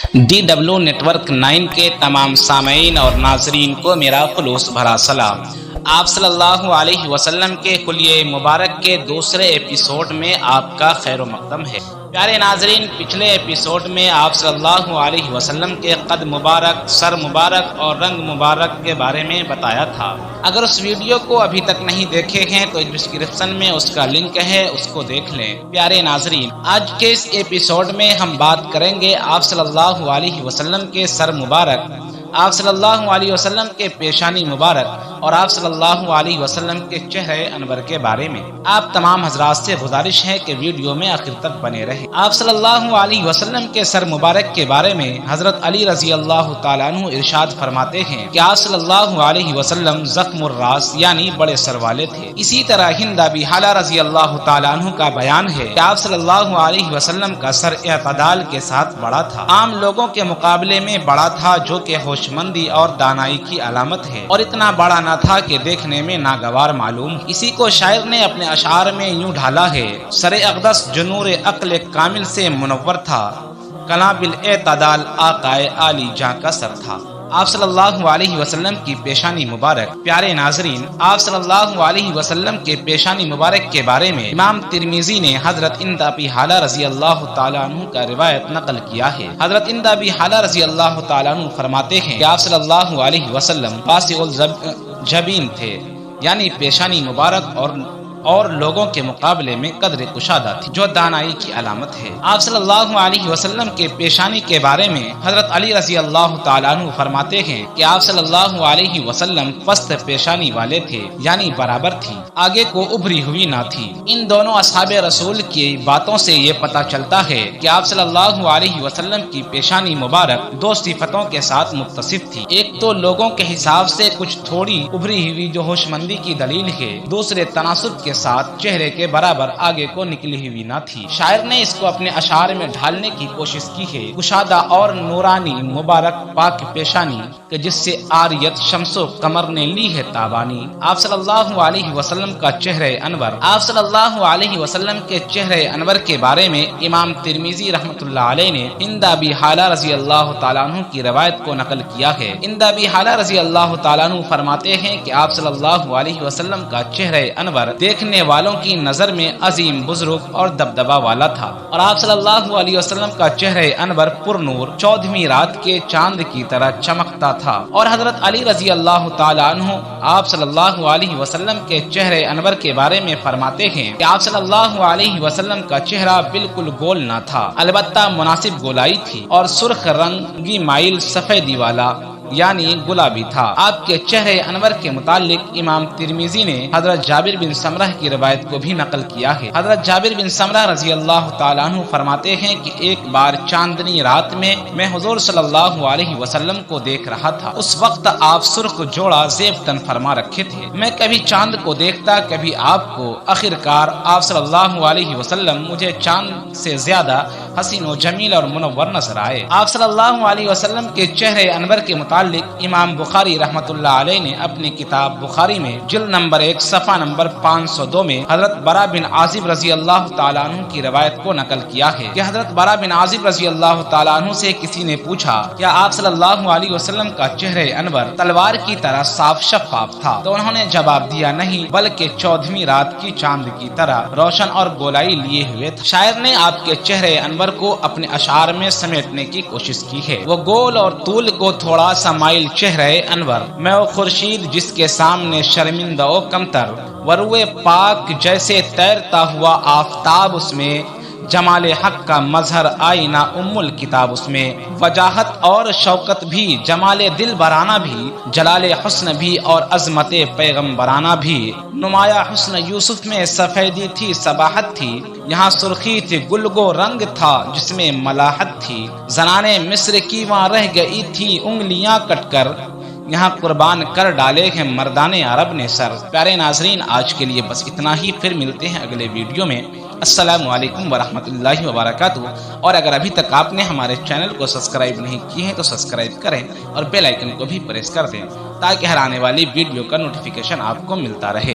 DW network 9 کے تمام سامعین اور ناظرین کو میرا خلوص بھرا سلام۔ آپ صلی اللہ علیہ وسلم کے خلیہ مبارک کے دوسرے ایپیسوڈ میں آپ کا خیر و مقدم ہے۔ پیارے ناظرین، پچھلے ایپیسوڈ میں آپ صلی اللہ علیہ وسلم کے قد مبارک، سر مبارک اور رنگ مبارک کے بارے میں بتایا تھا۔ اگر اس ویڈیو کو ابھی تک نہیں دیکھے ہیں تو ڈسکرپشن میں اس کا لنک ہے، اس کو دیکھ لیں۔ پیارے ناظرین، آج کے اس ایپیسوڈ میں ہم بات کریں گے آپ صلی اللہ علیہ وسلم کے سر مبارک، آپ صلی اللہ علیہ وسلم کے پیشانی مبارک اور آپ صلی اللہ علیہ وسلم کے چہرے انور کے بارے میں۔ آپ تمام حضرات سے گزارش ہے کہ ویڈیو میں آخر تک بنے رہیں۔ آپ صلی اللہ علیہ وسلم کے سر مبارک کے بارے میں حضرت علی رضی اللہ تعالیٰ عنہ ارشاد فرماتے ہیں کہ آپ صلی اللہ علیہ وسلم زخم الراس یعنی بڑے سر والے تھے۔ اسی طرح ہند ابی حالہ رضی اللہ تعالیٰ عنہ کا بیان ہے کہ آپ صلی اللہ علیہ وسلم کا سر اعتدال کے ساتھ بڑا تھا، عام لوگوں کے مقابلے میں بڑا تھا، جو کہ ہوش مندی اور دانائی کی علامت ہے، اور اتنا بڑا نہ تھا کہ دیکھنے میں ناگوار معلوم۔ اسی کو شاعر نے اپنے اشعار میں یوں ڈھالا ہے: سر اقدس جو نور عقل کامل سے منور تھا، کلاں بالاعتدال آقائے عالی جاں کا سر تھا۔ آپ صلی اللہ علیہ وسلم کی پیشانی مبارک۔ پیارے ناظرین، آپ صلی اللہ علیہ وسلم کے پیشانی مبارک کے بارے میں امام ترمذی نے حضرت ہند ابی حالہ رضی اللہ تعالیٰ عنہ کا روایت نقل کیا ہے۔ حضرت ہند ابی حالہ رضی اللہ تعالیٰ عنہ فرماتے ہیں کہ آپ صلی اللہ علیہ وسلم واسع الجبین تھے، یعنی پیشانی مبارک اور لوگوں کے مقابلے میں قدر کشادہ تھی، جو دانائی کی علامت ہے۔ آپ صلی اللہ علیہ وسلم کے پیشانی کے بارے میں حضرت علی رضی اللہ تعالیٰ عنہ فرماتے ہیں کہ آپ صلی اللہ علیہ وسلم پست پیشانی والے تھے، یعنی برابر تھی، آگے کو ابھری ہوئی نہ تھی۔ ان دونوں اصحاب رسول کی باتوں سے یہ پتہ چلتا ہے کہ آپ صلی اللہ علیہ وسلم کی پیشانی مبارک دو صفتوں کے ساتھ متصف تھی، ایک تو لوگوں کے حساب سے کچھ تھوڑی ابھری ہوئی جو ہوش مندی کی دلیل ہے، دوسرے تناسب کے ساتھ چہرے کے برابر آگے کو نکلی ہوئی نہ تھی۔ شاعر نے اس کو اپنے اشعار میں ڈھالنے کی کوشش کی ہے: کشادہ اور نورانی مبارک پاک پیشانی کہ جس سے آریت شمس و قمر نے لی ہے تابانی۔ آپ صلی اللہ علیہ وسلم کا چہرہ انور۔ آپ صلی اللہ علیہ وسلم کے چہرہ انور کے بارے میں امام ترمذی رحمۃ اللہ علیہ نے ہند ابی حالہ رضی اللہ تعالیٰ عنہ کی روایت کو نقل کیا ہے۔ ہند ابی حالہ رضی اللہ تعالیٰ عنہ فرماتے ہیں کہ آپ صلی اللہ علیہ وسلم کا چہرہ انور دیکھنے والوں کی نظر میں عظیم، بزرگ اور دبدبہ والا تھا، اور آپ صلی اللہ علیہ وسلم کا چہرہ انور پر نور 14ویں رات کے چاند کی طرح چمکتا تھا۔ اور حضرت علی رضی اللہ تعالیٰ عنہ آپ صلی اللہ علیہ وسلم کے چہرہ انور کے بارے میں فرماتے ہیں کہ آپ صلی اللہ علیہ وسلم کا چہرہ بالکل گول نہ تھا، البتہ مناسب گولائی تھی، اور سرخ رنگی مائل سفیدی والا یعنی گلابی تھا۔ آپ کے چہرے انور کے متعلق امام ترمذی نے حضرت جابر بن سمرہ کی روایت کو بھی نقل کیا ہے۔ حضرت جابر بن سمرہ رضی اللہ تعالیٰ عنہ فرماتے ہیں کہ ایک بار چاندنی رات میں حضور صلی اللہ علیہ وسلم کو دیکھ رہا تھا۔ اس وقت آپ سرخ جوڑا زیب تن فرما رکھے تھے۔ میں کبھی چاند کو دیکھتا، کبھی آپ کو، آخرکار آپ صلی اللہ علیہ وسلم مجھے چاند سے زیادہ حسین و جمیل اور منور نظر آئے۔ آپ صلی اللہ علیہ وسلم کے چہرے انور کے متعلق امام بخاری رحمۃ اللہ علیہ نے اپنی کتاب بخاری میں جلد نمبر 1 صفحہ نمبر 502 میں حضرت برا بن عازب رضی اللہ تعالیٰ عنہ کی روایت کو نقل کیا ہے کہ حضرت برا بن عازب رضی اللہ تعالیٰ عنہ سے کسی نے پوچھا: کیا آپ صلی اللہ علیہ وسلم کا چہرہ انور تلوار کی طرح صاف شفاف تھا؟ تو انہوں نے جواب دیا: نہیں، بلکہ 14ویں رات کی چاند کی طرح روشن اور گولائی لیے ہوئے تھا۔ شاعر نے آپ کے چہرے انور کو اپنے اشعار میں سمیٹنے کی کوشش کی ہے: وہ گول اور طول کو تھوڑا سا مائل چہرہ انور، میں وہ خورشید جس کے سامنے شرمندہ و کمتر، وروئے پاک جیسے تیرتا ہوا آفتاب، اس میں جمال حق کا مظہر آئینہ الکتاب، اس میں وجاہت اور شوکت بھی، جمال دل برانہ بھی، جلال حسن بھی اور عظمت پیغمبرانہ بھی۔ نمایاں حسن یوسف میں سفیدی تھی، صباحت تھی، یہاں سرخی تھی، گلگو رنگ تھا جس میں ملاحت تھی، زنانے مصر کی وہاں رہ گئی تھی انگلیاں کٹ کر، یہاں قربان کر ڈالے ہیں مردان عرب نے سر۔ پیارے ناظرین، آج کے لیے بس اتنا ہی، پھر ملتے ہیں اگلے ویڈیو میں۔ السلام علیکم ورحمۃ اللہ وبرکاتہ۔ اور اگر ابھی تک آپ نے ہمارے چینل کو سبسکرائب نہیں کیے ہیں تو سبسکرائب کریں اور بیل آئیکن کو بھی پریس کر دیں تاکہ ہر آنے والی ویڈیو کا نوٹیفیکیشن آپ کو ملتا رہے۔